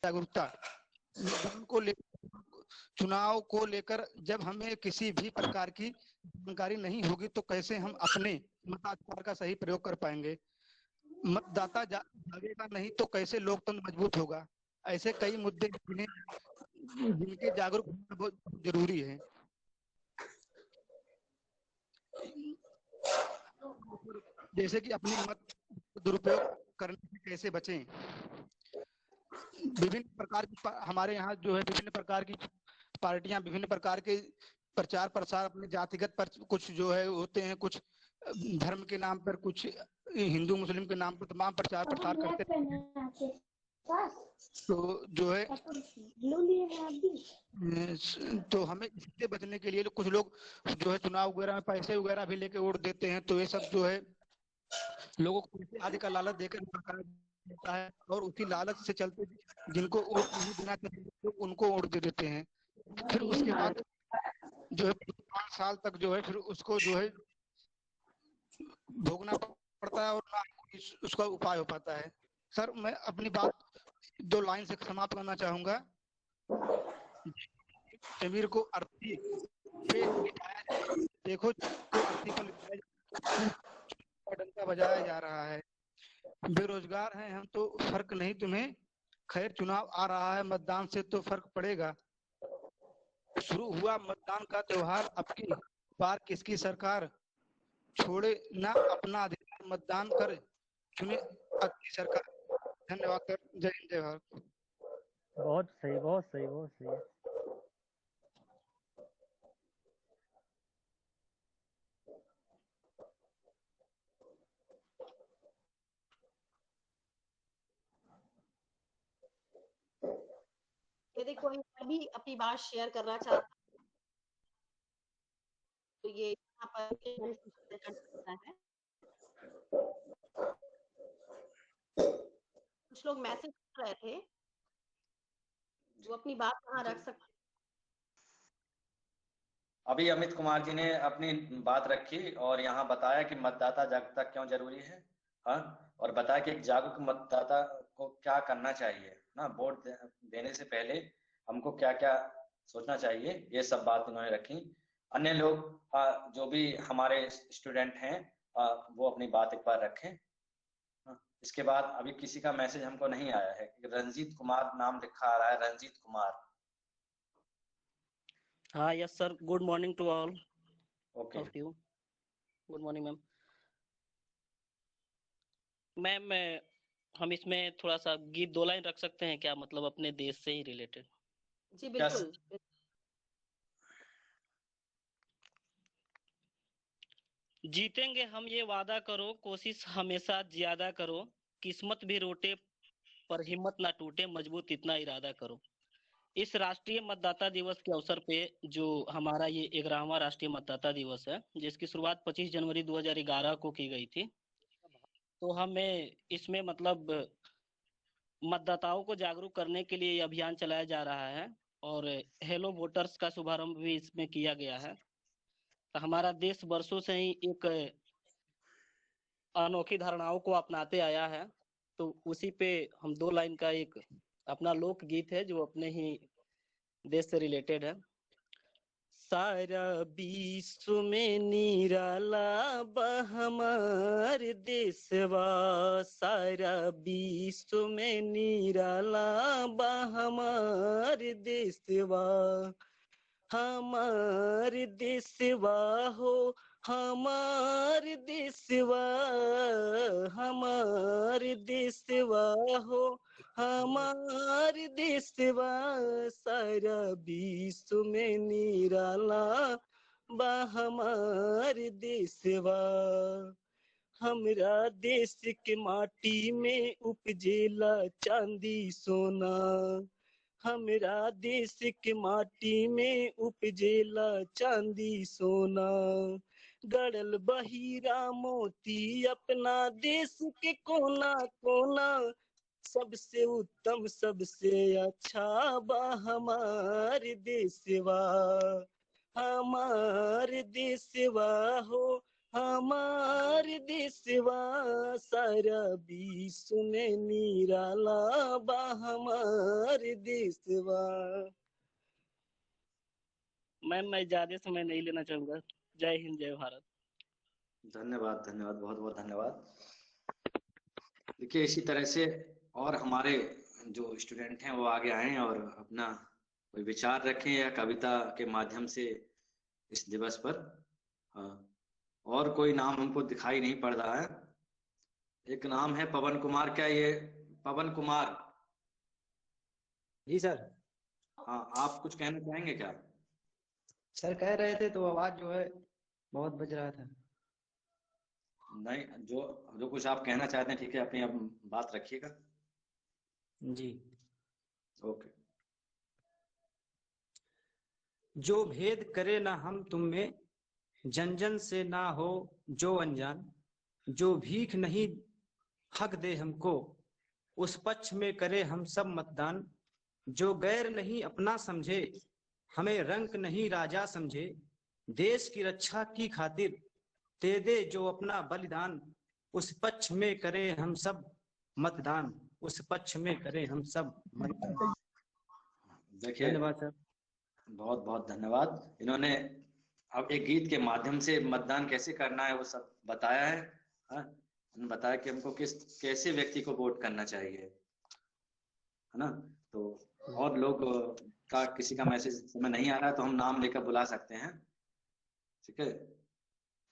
जागरूकता, मतदान को लेकर, चुनाव को लेकर जब हमें किसी भी प्रकार की जानकारी नहीं होगी तो कैसे हम अपने मताधिकार का सही प्रयोग कर पाएंगे। मतदाता जागेगा नहीं तो कैसे लोकतंत्र मजबूत होगा। ऐसे कई मुद्दे जिनके जागरूक होना बहुत जरूरी है। जैसे कि अपने मत दुरुपयोग करने से कैसे बचें। विभिन्न प्रकार की हमारे यहाँ जो है विभिन्न प्रकार की पार्टियां विभिन्न प्रकार के प्रचार प्रसार अपने जातिगत पर कुछ जो है होते हैं, कुछ धर्म के नाम पर, कुछ हिंदू मुस्लिम के नाम पर तमाम प्रचार प्रसार करते हैं। तो जो है तो हमें इससे बचने के लिए कुछ लोग जो है चुनाव वगैरह में पैसे वगैरह भी लेके वोट देते हैं। तो ये सब जो है लोगों को पैसे आदि का लालच देकर देता है और उसी लालच से चलते जिनको वोट नहीं देना चाहिए तो उनको वोट दे देते हैं। फिर उसके बाद जो है 5 साल तक जो है फिर उसको जो है भोगना पड़ता है और ना उसका उपाय हो पाता है। सर मैं अपनी बात 2 लाइन से समाप्त करना चाहूंगा। जमीर को अर्थी पे देखो को अर्थी पर डंका बजाया जा रहा है। बेरोजगार हैं हम तो फर्क नहीं तुम्हें, खैर चुनाव आ रहा है मतदान से तो फर्क पड़ेगा। शुरू हुआ मतदान का त्योहार, अब की बार किसकी सरकार, छोड़े ना अपना अधिकार, मतदान कर चुने अच्छी सरकार। धन्यवाद सर, जय हिंद जय भारत। बहुत सही, बहुत सही, बहुत सही। यदि कोई भी अपनी बात शेयर करना चाहता तो ये यहाँ पर कर सकता है। कुछ लोग मैसेज कर रहे थे, जो अपनी बात वहां रख सकते। अभी अमित कुमार जी ने अपनी बात रखी और यहाँ बताया कि मतदाता जागरूकता क्यों जरूरी है। हाँ, और बताया कि एक जागरूक मतदाता को क्या करना चाहिए ना, वोट देने से पहले हमको क्या क्या सोचना चाहिए, ये सब बात उन्होंने रखी। अन्य लोग जो भी हमारे स्टूडेंट हैं वो अपनी बात एक बार रखें। इसके बाद अभी किसी का मैसेज हमको नहीं आया है। रंजीत कुमार नाम लिखा आ रहा है, रंजीत कुमार। हाँ yes sir, good morning to all of you. Good morning ma'am. Ma'am हम इसमें थोड़ा सा गीत 2 लाइन रख सकते हैं क्या, मतलब अपने देश से ही रिलेटेड? जी बिल्कुल। जीतेंगे हम ये वादा करो, कोशिश हमेशा ज्यादा करो, किस्मत भी रोटे पर हिम्मत ना टूटे, मजबूत इतना इरादा करो। इस राष्ट्रीय मतदाता दिवस के अवसर पे जो हमारा ये 11वां राष्ट्रीय मतदाता दिवस है, जिसकी शुरुआत 25 जनवरी 2011 को की गई थी, तो हमें इसमें मतलब मतदाताओं को जागरूक करने के लिए अभियान चलाया जा रहा है और हेलो वोटर्स का शुभारंभ भी इसमें किया गया है। तो हमारा देश वर्षों से ही एक अनोखी धारणाओं को अपनाते आया है, तो उसी पे हम 2 लाइन का एक अपना लोक गीत है जो अपने ही देश से रिलेटेड है। सारा विश्व में निराला हमार देशवा, सारा विश्व में निराला हमार देशवा, हमार देशवा हो हमार देशवा, हमार देशवा हो हमार देशवा, सारा विश्व में निराला हमार देशवा। हमरा देश के माटी में उपजेला चांदी सोना, हमरा देश के माटी में उपजेला चांदी सोना, गड़ल बहिरा मोती अपना देश के कोना कोना, सबसे उत्तम सबसे अच्छा बा हमार देशवा, हमार देशवा हो हमार देशवा सारा विश्व में निराला बा हमार देशवा। मैम मैं ज्यादा समय नहीं लेना चाहूंगा। जय हिंद जय भारत। धन्यवाद धन्यवाद, बहुत बहुत धन्यवाद। देखिए इसी तरह से और हमारे जो स्टूडेंट हैं वो आगे आएं और अपना कोई विचार रखें या कविता के माध्यम से इस दिवस पर। हाँ, और कोई नाम हमको दिखाई नहीं पड़ रहा है। एक नाम है पवन कुमार, क्या ये पवन कुमार? जी सर। हाँ, आप कुछ कहना चाहेंगे क्या? सर कह रहे थे तो आवाज जो है बहुत बज रहा था। नहीं, जो जो कुछ आप कहना चाहते हैं ठीक है, अपनी अब बात रखिएगा। जी। ओके। जो भेद करे ना हम तुम में, जन जन से ना हो जो अनजान, जो भीख नहीं हक दे हमको, उस पक्ष में करे हम सब मतदान। जो गैर नहीं अपना समझे, हमें रंक नहीं राजा समझे, देश की रक्षा की खातिर दे दे जो अपना बलिदान, उस पक्ष में करें हम सब मतदान, उस पक्ष में करें हम सब मतदान। देखिए धन्यवाद सर। बहुत बहुत धन्यवाद। इन्होंने अब एक गीत के माध्यम से मतदान कैसे करना है वो सब बताया है। हाँ, उन्होंने बताया कि हमको कैसे व्यक्ति को वोट करना चाहिए, है ना। तो और लोग का किसी का मैसेज समय नहीं आ रहा है तो हम नाम लेकर बुला सकते हैं, ठीक है।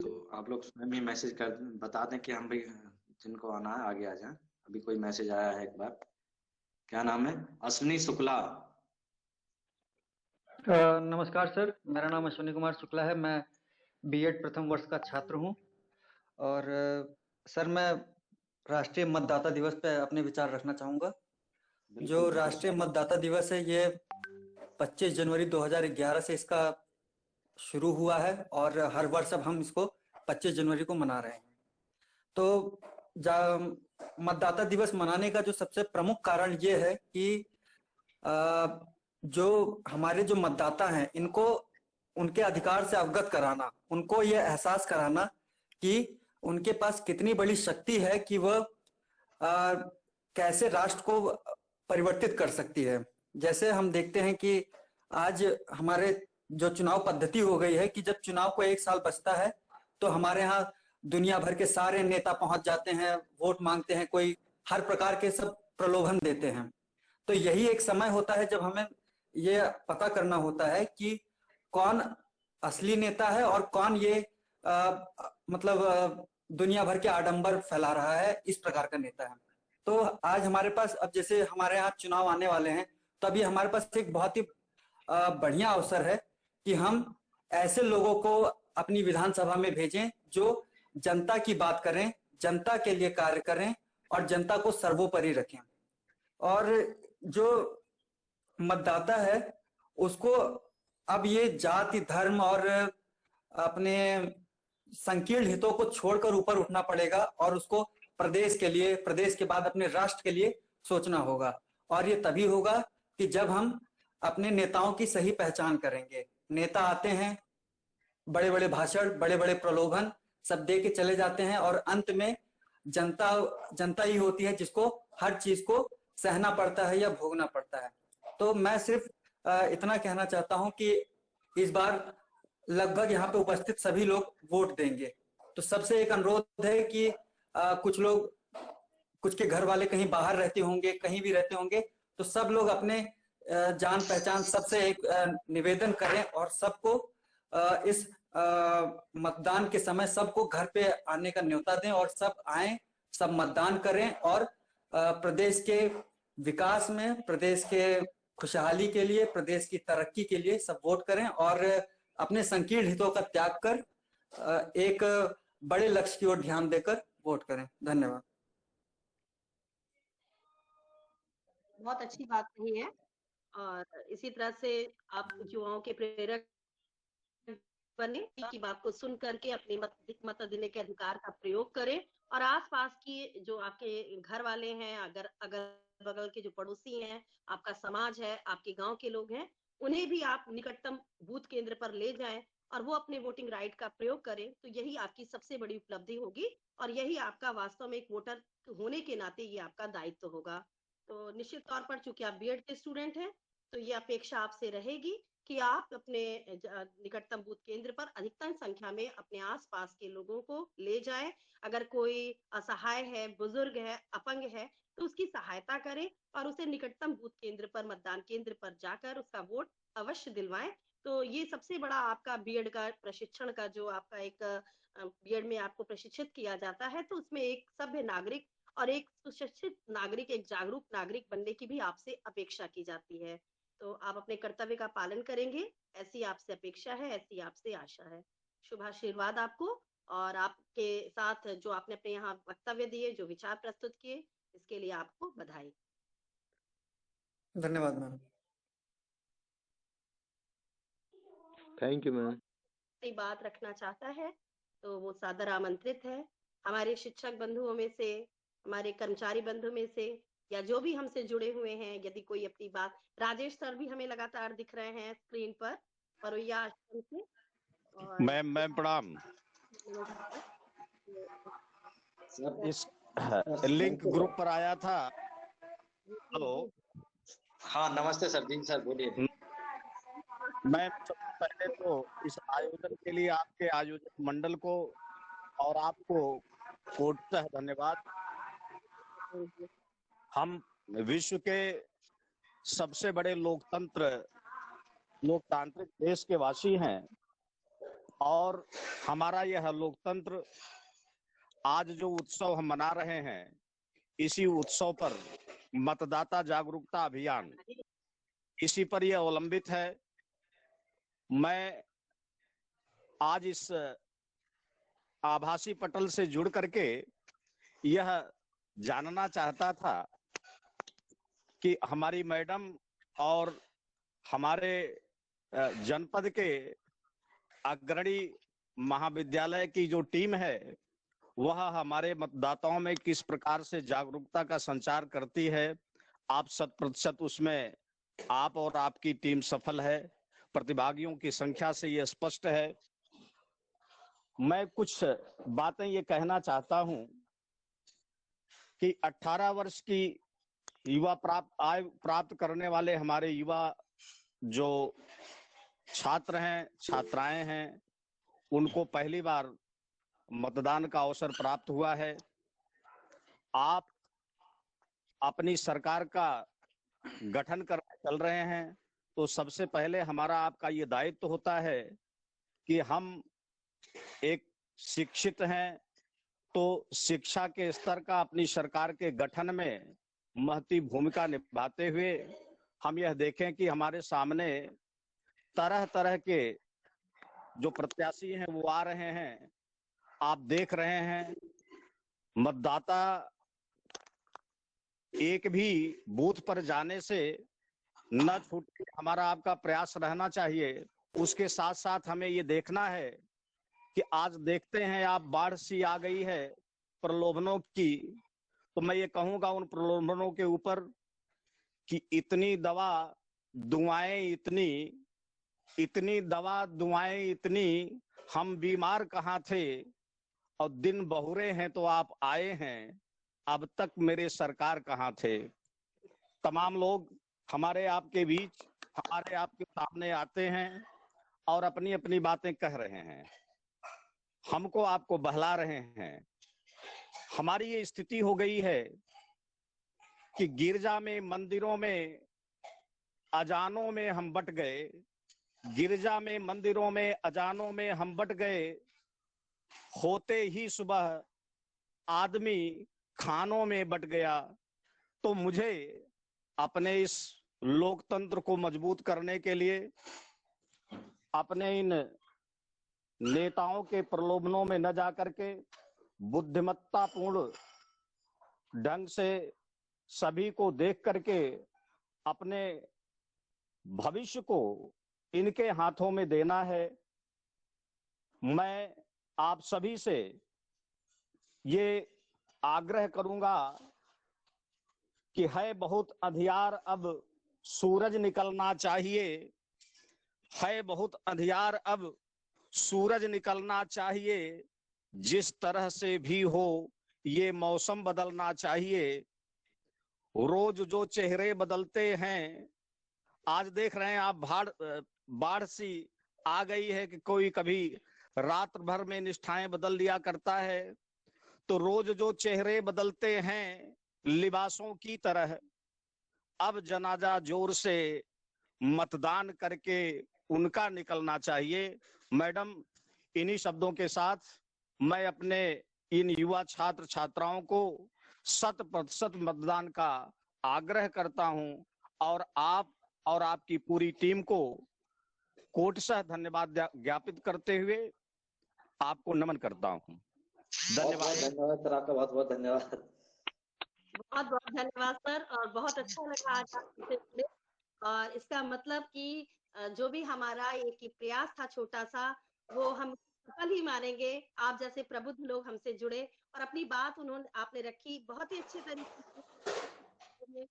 तो आप लोग स्वयं ही मैसेज कर बता दें कि हम भी जिनको आना है आगे आ जाएं। अभी कोई मैसेज आया है, एक बार। क्या नाम है? अश्विनी शुक्ला। नमस्कार सर, मेरा नाम अश्विनी कुमार शुक्ला है। मैं बीएड प्रथम वर्ष का छात्र हूं और सर मैं राष्ट्रीय मतदाता दिवस पे अपने विचार रखना चाहूंगा। जो राष्ट्रीय मतदाता दिवस है ये 25 जनवरी 2011 से इसका शुरू हुआ है और हर वर्ष अब हम इसको 25 जनवरी को मना रहे हैं। तो मतदाता दिवस मनाने का जो सबसे प्रमुख कारण ये है कि जो हमारे जो मतदाता हैं इनको उनके अधिकार से अवगत कराना, उनको ये एहसास कराना कि उनके पास कितनी बड़ी शक्ति है कि वह कैसे राष्ट्र को परिवर्तित कर सकती है। जैसे हम देखते हैं कि आज हमारे जो चुनाव पद्धति हो गई है कि जब चुनाव को 1 साल बचता है तो हमारे यहाँ दुनिया भर के सारे नेता पहुंच जाते हैं, वोट मांगते हैं, कोई हर प्रकार के सब प्रलोभन देते हैं। तो यही एक समय होता है जब हमें ये पता करना होता है कि कौन असली नेता है और कौन ये दुनिया भर के आडंबर फैला रहा है, इस प्रकार का नेता है। तो आज हमारे पास, अब जैसे हमारे यहाँ चुनाव आने वाले हैं तो अभी हमारे पास एक बहुत ही बढ़िया अवसर है कि हम ऐसे लोगों को अपनी विधानसभा में भेजें जो जनता की बात करें, जनता के लिए कार्य करें और जनता को सर्वोपरि रखें। और जो मतदाता है उसको अब ये जाति धर्म और अपने संकीर्ण हितों को छोड़कर ऊपर उठना पड़ेगा और उसको प्रदेश के लिए, प्रदेश के बाद अपने राष्ट्र के लिए सोचना होगा। और ये तभी होगा कि जब हम अपने नेताओं की सही पहचान करेंगे। नेता आते हैं, बड़े बड़े भाषण, बड़े बड़े प्रलोभन सब दे के चले जाते हैं और अंत में जनता ही होती है जिसको हर चीज को सहना पड़ता है या भोगना पड़ता है। तो मैं सिर्फ इतना कहना चाहता हूं कि इस बार लगभग यहाँ पे उपस्थित सभी लोग वोट देंगे। तो सबसे एक अनुरोध है कि कुछ लोग, कुछ के घर वाले कहीं बाहर रहते होंगे, कहीं भी रहते होंगे, तो सब लोग अपने जान पहचान सबसे एक निवेदन करें और सबको इस मतदान के समय सबको घर पे आने का न्योता दें और सब आए, सब मतदान करें और प्रदेश के विकास में, प्रदेश के खुशहाली के लिए, प्रदेश की तरक्की के लिए सब वोट करें और अपने संकीर्ण हितों का त्याग कर एक बड़े लक्ष्य की ओर ध्यान देकर वोट करें। धन्यवाद। बहुत अच्छी बात कही है और इसी तरह से आप युवाओं के प्रेरक बने, की बात को सुन करके अपने मत देने के अधिकार का प्रयोग करें और आसपास की जो आपके घर वाले हैं, अगर बगल के जो पड़ोसी हैं, आपका समाज है, आपके गांव के लोग हैं, उन्हें भी आप निकटतम बूथ केंद्र पर ले जाएं और वो अपने वोटिंग राइट का प्रयोग करें, तो यही आपकी सबसे बड़ी उपलब्धि होगी और यही आपका वास्तव में एक वोटर होने के नाते ये आपका दायित्व होगा। तो निश्चित तौर पर चूंकि आप बीएड के स्टूडेंट हैं, तो ये अपेक्षा आपसे रहेगी कि आप अपने निकटतम बूथ केंद्र पर अधिकतम संख्या में अपने आसपास के लोगों को ले जाएं। अगर कोई असहाय है, बुजुर्ग है, अपंग है, तो उसकी सहायता करें और उसे निकटतम बूथ केंद्र पर, मतदान केंद्र पर जाकर उसका वोट अवश्य दिलवाएं। तो ये सबसे बड़ा आपका बीएड का प्रशिक्षण का जो आपका एक बीएड में आपको प्रशिक्षित किया जाता है, तो उसमें एक सभ्य नागरिक और एक सुशिक्षित नागरिक, एक जागरूक नागरिक बनने की भी आपसे अपेक्षा की जाती है। तो आप अपने कर्तव्य का पालन करेंगे, ऐसी आपसे अपेक्षा है, ऐसी आपसे आशा है। शुभ आशीर्वाद आपको, और आपके साथ जो आपने अपने यहाँ वक्तव्य दिए, जो विचार प्रस्तुत किए, इसके लिए आपको बधाई। धन्यवाद मैम। Thank you ma'am. कोई बात रखना चाहता है तो वो सादर आमंत्रित है। हमारे शिक्षक बंधुओं में से, हमारे कर्मचारी बंधु में से, या जो भी हमसे जुड़े हुए हैं, यदि कोई अपनी बात, राजेश सर भी हमें लगातार दिख रहे हैं स्क्रीन पर, परोया आश्रम से। और मैम प्रणाम। इस लिंक ग्रुप पर आया था। हेलो। हाँ नमस्ते सर। जी सर बोलिए। मैं सबसे पहले तो इस आयोजन के लिए आपके आयोजक मंडल को और आपको कोटतः धन्यवाद। हम विश्व के सबसे बड़े लोकतांत्रिक देश के वासी हैं और हमारा यह लोकतंत्र आज जो उत्सव हम मना रहे हैं, इसी उत्सव पर मतदाता जागरूकता अभियान, इसी पर यह अवलंबित है। मैं आज इस आभासी पटल से जुड़ करके यह जानना चाहता था कि हमारी मैडम और हमारे जनपद के अग्रणी महाविद्यालय की जो टीम है, वह हमारे मतदाताओं में किस प्रकार से जागरूकता का संचार करती है। आप 100% उसमें आप और आपकी टीम सफल है। प्रतिभागियों की संख्या से यह स्पष्ट है। मैं कुछ बातें ये कहना चाहता हूं कि 18 वर्ष की आयु प्राप्त करने वाले हमारे युवा जो छात्र हैं, छात्राएं हैं, उनको पहली बार मतदान का अवसर प्राप्त हुआ है। आप अपनी सरकार का गठन कर चल रहे हैं, तो सबसे पहले हमारा आपका ये दायित्व होता है कि हम एक शिक्षित हैं, तो शिक्षा के स्तर का अपनी सरकार के गठन में महती भूमिका निभाते हुए हम यह देखें कि हमारे सामने तरह तरह के जो प्रत्याशी हैं वो आ रहे हैं। आप देख रहे हैं, मतदाता एक भी बूथ पर जाने से न छूटे, हमारा आपका प्रयास रहना चाहिए। उसके साथ साथ हमें ये देखना है कि आज देखते हैं आप बाढ़ सी आ गई है प्रलोभनों की, तो मैं ये कहूंगा उन प्रलोभनों के ऊपर कि इतनी दवा दुआएं, इतनी दवा दुआएं इतनी, हम बीमार कहाँ थे और दिन बहुरे हैं तो आप आए हैं, अब तक मेरे सरकार कहाँ थे। तमाम लोग हमारे आपके बीच, हमारे आपके सामने आते हैं और अपनी अपनी बातें कह रहे हैं, हमको आपको बहला रहे हैं। हमारी ये स्थिति हो गई है कि गिरजा में, मंदिरों में, अजानों में हम बट गए। गिरजा में, मंदिरों में, अजानों में हम बट गए। होते ही सुबह आदमी खानों में बट गया। तो मुझे अपने इस लोकतंत्र को मजबूत करने के लिए अपने इन नेताओं के प्रलोभनों में न जाकर के बुद्धिमत्तापूर्ण ढंग से सभी को देख करके अपने भविष्य को इनके हाथों में देना है। मैं आप सभी से ये आग्रह करूंगा कि है बहुत अंधियार, अब सूरज निकलना चाहिए। है बहुत अंधियार, अब सूरज निकलना चाहिए, जिस तरह से भी हो ये मौसम बदलना चाहिए। रोज जो चेहरे बदलते हैं, आज देख रहे हैं आप बाढ़ सी आ गई है कि कोई कभी रात भर में निष्ठाएं बदल दिया करता है। तो रोज जो चेहरे बदलते हैं लिबासों की तरह, अब जनाजा जोर से मतदान करके उनका निकलना चाहिए। मैडम, इन्हीं शब्दों के साथ मैं अपने इन युवा छात्र छात्राओं को 100% मतदान का आग्रह करता हूं और आप और आपकी पूरी टीम को कोटशः धन्यवाद ज्ञापित करते हुए आपको नमन करता हूं। धन्यवाद। धन्यवाद सर, आपका बहुत बहुत धन्यवाद। बहुत बहुत धन्यवाद सर, और बहुत अच्छा लगा आज आपसे जुड़े। और इसका मतलब कि जो भी हमारा एक प्रयास था छोटा सा, वो हम सफल ही मानेंगे। आप जैसे प्रबुद्ध लोग हमसे जुड़े और अपनी बात आपने रखी बहुत ही अच्छे तरीके से।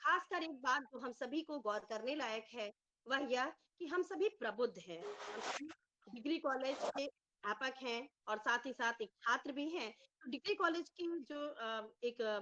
खासकर एक बात जो हम सभी को गौर करने लायक है, वह यह कि हम सभी प्रबुद्ध हैं। हम सभी डिग्री कॉलेज के अध्यापक हैं और साथ ही साथ एक छात्र भी हैं। तो डिग्री कॉलेज के जो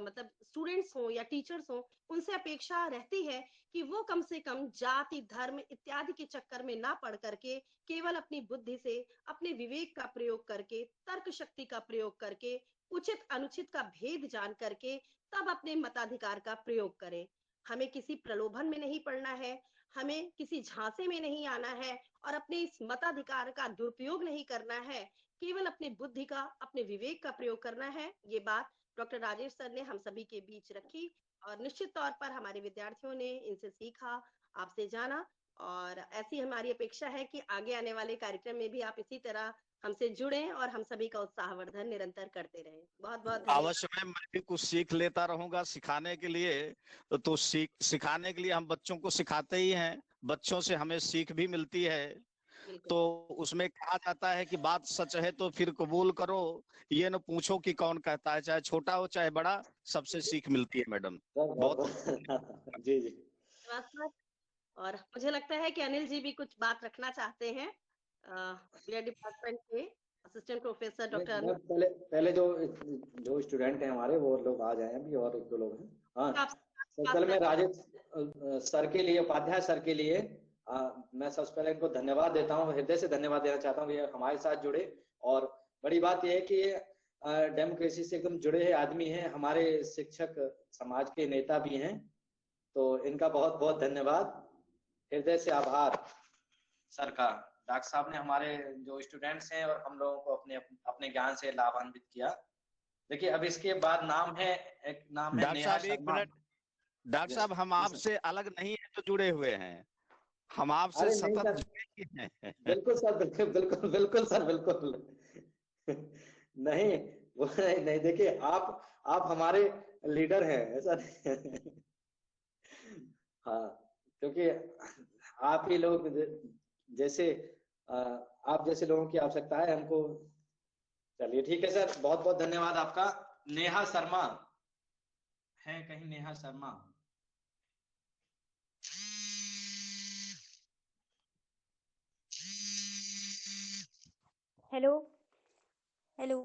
मतलब स्टूडेंट्स हो या टीचर्स हो, उनसे अपेक्षा रहती है कि वो कम से कम जाति, धर्म इत्यादि के चक्कर में ना पड़ करके केवल अपनी बुद्धि से, अपने विवेक का प्रयोग करके, तर्क शक्ति का प्रयोग करके, उचित अनुचित का भेद जान करके तब अपने मताधिकार का प्रयोग करें। हमें किसी प्रलोभन में नहीं पड़ना है, हमें किसी झांसे में नहीं आना है और अपने इस मताधिकार का दुरुपयोग नहीं करना है। केवल अपनी बुद्धि का, अपने विवेक का प्रयोग करना है। ये बात डॉक्टर राजेश सर ने हम सभी के बीच रखी और निश्चित तौर पर हमारे विद्यार्थियों ने इनसे सीखा, आपसे जाना। और ऐसी हमारी अपेक्षा है कि आगे आने वाले कार्यक्रम में भी आप इसी तरह हमसे जुड़ें और हम सभी का उत्साहवर्धन निरंतर करते रहें। बहुत बहुत धन्यवाद। अवश्य मैं भी कुछ सीख लेता रहूंगा सिखाने के लिए। तो सिखाने के लिए हम बच्चों को सिखाते ही हैं, बच्चों से हमें सीख भी मिलती है। तो उसमें कहा जाता है कि बात सच है तो फिर कबूल करो, ये न पूछो कि कौन कहता है, चाहे छोटा हो चाहे बड़ा, सबसे सीख मिलती है। मैडम बहुत जी जी। और मुझे लगता है कि अनिल जी भी कुछ बात रखना चाहते हैं, बीएड डिपार्टमेंट के असिस्टेंट प्रोफेसर डॉक्टर। पहले जो स्टूडेंट हैं हमारे, वो लोग आ जाए अभी, और एक दो लोग हैं। हाँ, कल मैं राजेश सर के लिए, उपाध्याय सर के लिए मैं सबसे पहले इनको धन्यवाद देता हूँ, हृदय से धन्यवाद देना चाहता हूँ। ये हमारे साथ जुड़े और बड़ी बात यह है कि डेमोक्रेसी से एकदम जुड़े हुए आदमी हैं, हमारे शिक्षक समाज के नेता भी हैं। तो इनका बहुत बहुत धन्यवाद, हृदय से आभार सर का। डॉक्टर साहब ने हमारे जो स्टूडेंट्स हैं और हम लोगों को अपने ज्ञान से लाभान्वित किया। देखिए, अब इसके बाद नाम है, एक नाम है नेहा शर्मा। एक मिनट डॉक्टर साहब, हम आपसे अलग नहीं है तो जुड़े हुए हैं, हम आपसे सतत जुड़े हैं। बिल्कुल सर, बिल्कुल बिल्कुल बिल्कुल सर, बिल्कुल नहीं वो नहीं। देखिए, आप हमारे लीडर हैं, ऐसा नहीं। हाँ, क्योंकि आप ही लोग जैसे आप जैसे लोगों की आवश्यकता है हमको। चलिए ठीक है सर, बहुत बहुत धन्यवाद आपका। नेहा शर्मा है कहीं? नेहा शर्मा, हेलो हेलो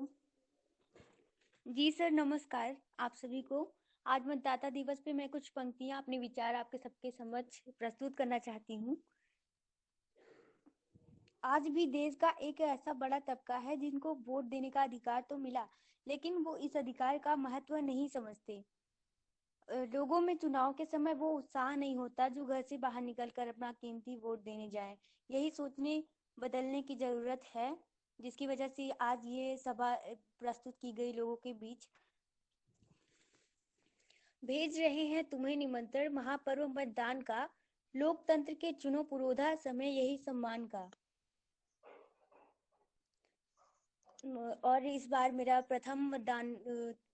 जी सर, नमस्कार आप सभी को। आज मतदाता दिवस पे मैं कुछ पंक्तियां, अपने विचार आपके सबके समक्ष प्रस्तुत करना चाहती हूँ। आज भी देश का एक ऐसा बड़ा तबका है जिनको वोट देने का अधिकार तो मिला, लेकिन वो इस अधिकार का महत्व नहीं समझते। लोगों में चुनाव के समय वो उत्साह नहीं होता जो घर से बाहर निकलकर अपना कीमती वोट देने जाए। यही सोचने बदलने की जरूरत है, जिसकी वजह से आज ये सभा प्रस्तुत की गई लोगों के बीच। भेज रहे हैं तुम्हें निमंत्रण महापर्व मतदान का, लोकतंत्र के चुनो पुरोधा समय यही सम्मान का। और इस बार मेरा प्रथम मतदान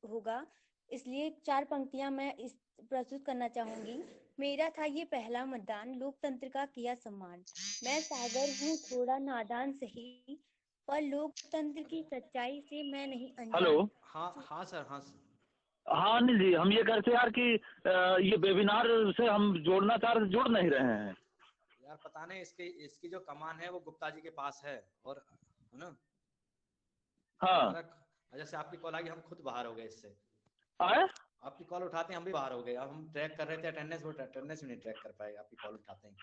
होगा, इसलिए 4 पंक्तियां मैं इस प्रस्तुत करना चाहूंगी। मेरा था ये पहला मतदान, लोकतंत्र का किया सम्मान। मैं सागर हूँ थोड़ा नादान सही, पर लोकतंत्र की सच्चाई से मैं नहीं अनजान। हेलो। हाँ सर, हाँ सर। हाँ अनिल जी, हम ये कहते यार कि ये वेबिनार से हम जोड़ना चाह रहे, जुड़ नहीं रहे हैं यार पता नहीं, इसकी जो कमान है वो गुप्ता जी के पास है, और है ना। हाँ हमारा जैसे आपकी कॉल आ गई, हम खुद बाहर हो गए इससे। आए? आपकी कॉल उठाते हैं हम भी बाहर हो गए। अब हम ट्रैक कर रहे थे अटेंडेंस, वो अटेंडेंस भी नहीं ट्रैक कर पाएगा आपकी कॉल उठाते हैं।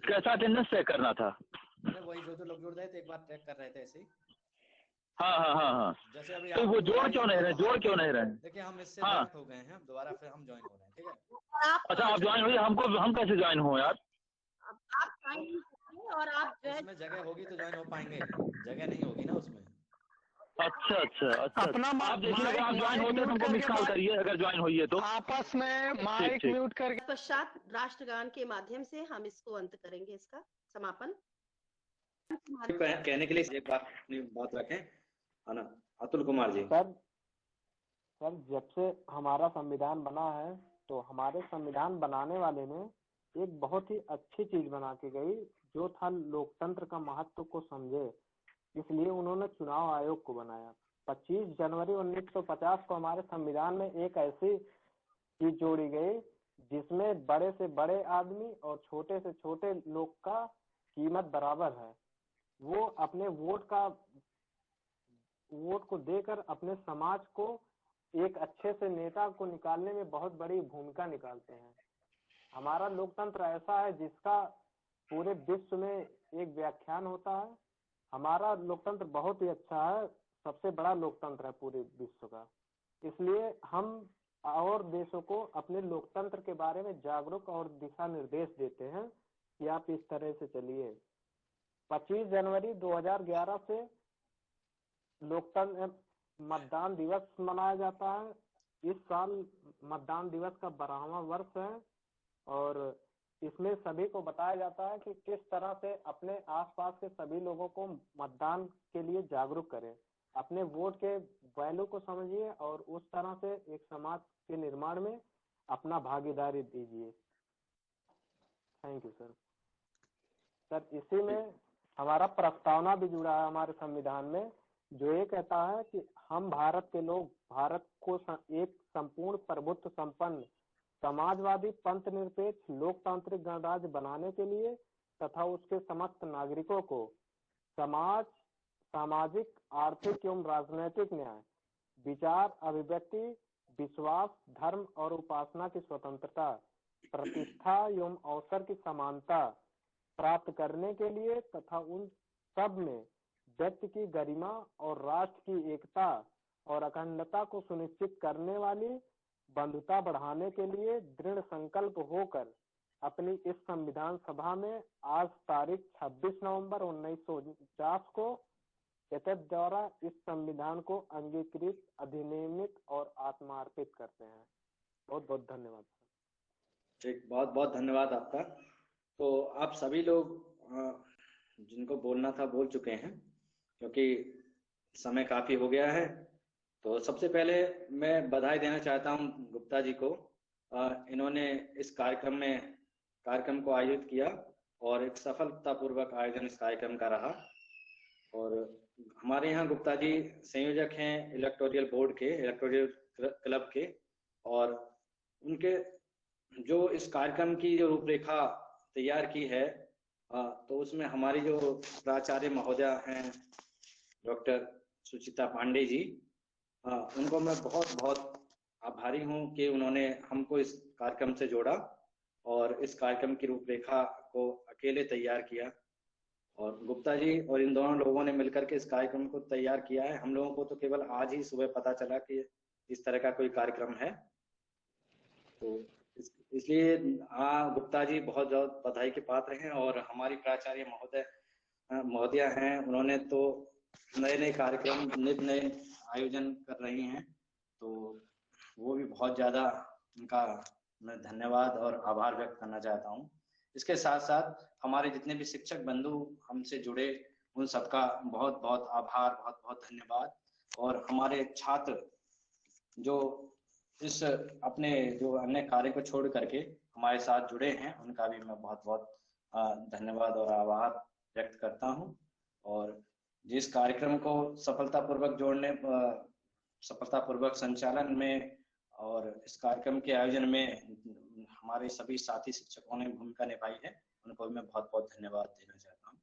कैसा अटेंडेंस चेक करना था? अरे वही जो लोग जुड़ रहे थे एक बार ट्रैक कर रहे थे ऐसे ही। हाँ हाँ हाँ हाँ। जैसे अभी तो वो आपकी जोड़ आई, क्यों नहीं रहे, जोड़ क्यों नहीं रहे? देखिए हम इससे हाँ। लेफ्ट हो गए हैं, दोबारा फिर हम ज्वाइन हो रहे हैं, ठीक है। अच्छा आप ज्वाइन हुई, हम कैसे ज्वाइन हो यार? आप ज्वाइन कीजिए और आप जो है उसमें जगह होगी तो ज्वाइन हो पाएंगे, जगह नहीं होगी ना उसमें। अच्छा अच्छा अच्छा। अपना आप देखिए अगर आप ज्वाइन होते तो हमको मिस कॉल करिए अगर ज्वाइन हुई है तो। आपस में माइक ठीक। म्यूट करके पश्चात राष्ट्रगान के माध्यम से हम इसको अंत करेंगे, इसका समापन। कहने के लिए एक बार अपनी बात रखें, है ना। अतुल कुमार जी। सर जब से हमारा संविधान बना है तो हमारे संविधान बनाने वाले ने एक बहुत ही अच्छी चीज बना के गई, जो था लोकतंत्र का महत्व को समझे, इसलिए उन्होंने चुनाव आयोग को बनाया। 25 जनवरी 1950 को हमारे संविधान में एक ऐसी चीज जोड़ी गई जिसमें बड़े से बड़े आदमी और छोटे से छोटे लोग का कीमत बराबर है। वो अपने वोट को देकर अपने समाज को एक अच्छे से नेता को निकालने में बहुत बड़ी भूमिका निकालते हैं। हमारा लोकतंत्र ऐसा है जिसका पूरे विश्व में एक व्याख्यान होता है। हमारा लोकतंत्र बहुत ही अच्छा है, सबसे बड़ा लोकतंत्र है पूरे विश्व का। इसलिए हम और देशों को अपने लोकतंत्र के बारे में जागरूक और दिशा निर्देश देते हैं कि आप इस तरह से चलिए। 25 जनवरी 2011 से लोकतंत्र मतदान दिवस मनाया जाता है। इस साल मतदान दिवस का 12वां वर्ष है और इसमें सभी को बताया जाता है कि किस तरह से अपने आसपास के सभी लोगों को मतदान के लिए जागरूक करें, अपने वोट के वैल्यू को समझिए और उस तरह से एक समाज के निर्माण में अपना भागीदारी दीजिए। Thank you sir. सर इसी में हमारा प्रस्तावना भी जुड़ा है हमारे संविधान में, जो ये कहता है कि हम भारत के लोग भारत को एक संपूर्ण प्रभुत्व संपन्न समाजवादी पंथ निरपेक्ष लोकतांत्रिक गणराज्य बनाने के लिए तथा उसके समस्त नागरिकों को सामाजिक आर्थिक एवं राजनैतिक न्याय, विचार अभिव्यक्ति, विश्वास, धर्म और उपासना की स्वतंत्रता, प्रतिष्ठा एवं अवसर की समानता प्राप्त करने के लिए तथा उन सब में व्यक्ति की गरिमा और राष्ट्र की एकता और अखंडता को सुनिश्चित करने वाली बंधुता बढ़ाने के लिए दृढ़ संकल्प होकर अपनी इस संविधान सभा में आज तारीख 26 नवंबर 1949 को एतद द्वारा इस संविधान को अंगीकृत, अधिनियमित और आत्मार्पित करते हैं। बहुत बहुत धन्यवाद। ठीक, बहुत बहुत धन्यवाद आपका। तो आप सभी लोग जिनको बोलना था बोल चुके हैं, क्योंकि समय काफी हो गया है। तो सबसे पहले मैं बधाई देना चाहता हूं गुप्ता जी को। इन्होंने इस कार्यक्रम को आयोजित किया और एक सफलतापूर्वक आयोजन इस कार्यक्रम का रहा। और हमारे यहाँ गुप्ता जी संयोजक हैं इलेक्टोरल बोर्ड के, इलेक्टोरल क्लब के, और उनके जो इस कार्यक्रम की जो रूपरेखा तैयार की है, तो उसमें हमारी जो प्राचार्य महोदया हैं डॉक्टर सुचिता पांडे जी, उनको मैं बहुत बहुत आभारी हूं कि उन्होंने हमको इस कार्यक्रम से जोड़ा और इस कार्यक्रम की रूपरेखा को अकेले तैयार किया। और गुप्ता जी और इन दोनों लोगों ने मिलकर के इस कार्यक्रम को तैयार किया है। हम लोगों को तो केवल आज ही सुबह पता चला कि इस तरह का कोई कार्यक्रम है। तो इसलिए गुप्ता जी बहुत बहुत बधाई के पात्र हैं। और हमारी प्राचार्य महोदया हैं, उन्होंने तो नए नए कार्यक्रम नित नए आयोजन कर रही हैं, तो वो भी बहुत ज्यादा उनका मैं धन्यवाद और आभार व्यक्त करना चाहता हूँ। इसके साथ साथ हमारे जितने भी शिक्षक बंधु हमसे जुड़े, उन सबका बहुत बहुत आभार, बहुत बहुत धन्यवाद। और हमारे छात्र जो इस अपने जो अन्य कार्य को छोड़ करके हमारे साथ जुड़े हैं, उनका भी मैं बहुत बहुत धन्यवाद और आभार व्यक्त करता हूं। और जिस कार्यक्रम को सफलतापूर्वक संचालन में और इस कार्यक्रम के आयोजन में हमारे सभी साथी शिक्षकों ने भूमिका निभाई है, उनको मैं बहुत बहुत धन्यवाद देना चाहता हूँ।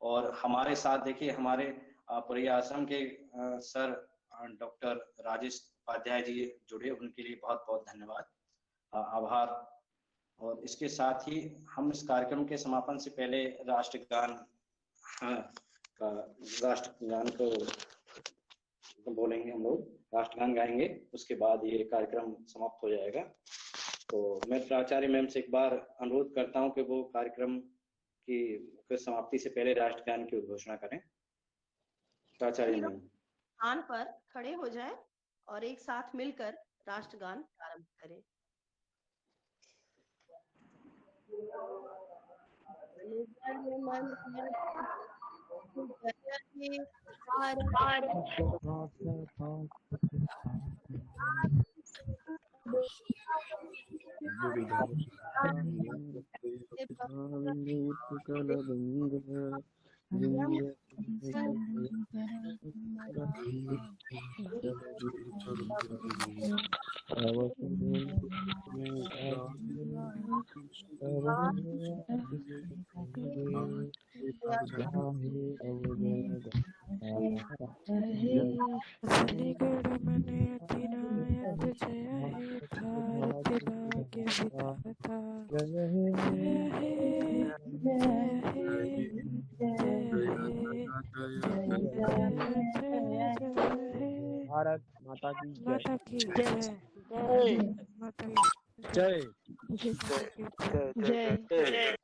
और हमारे साथ देखिए हमारे पूरे आश्रम के सर डॉक्टर राजेश उपाध्याय जी जुड़े, उनके लिए बहुत बहुत धन्यवाद, आभार। और इसके साथ ही हम इस कार्यक्रम के समापन से पहले राष्ट्रगान को बोलेंगे, हम लोग राष्ट्रगान गाएंगे, उसके बाद ये कार्यक्रम समाप्त हो जाएगा। तो मैं प्राचार्य मैम से एक बार अनुरोध करता हूं कि वो कार्यक्रम की समाप्ति से पहले राष्ट्रगान की उद्घोषणा करें। प्राचार्य मैम स्थान पर खड़े हो जाएं और एक साथ मिलकर राष्ट्रगान प्रारंभ करें। भारत माता की जय। जय।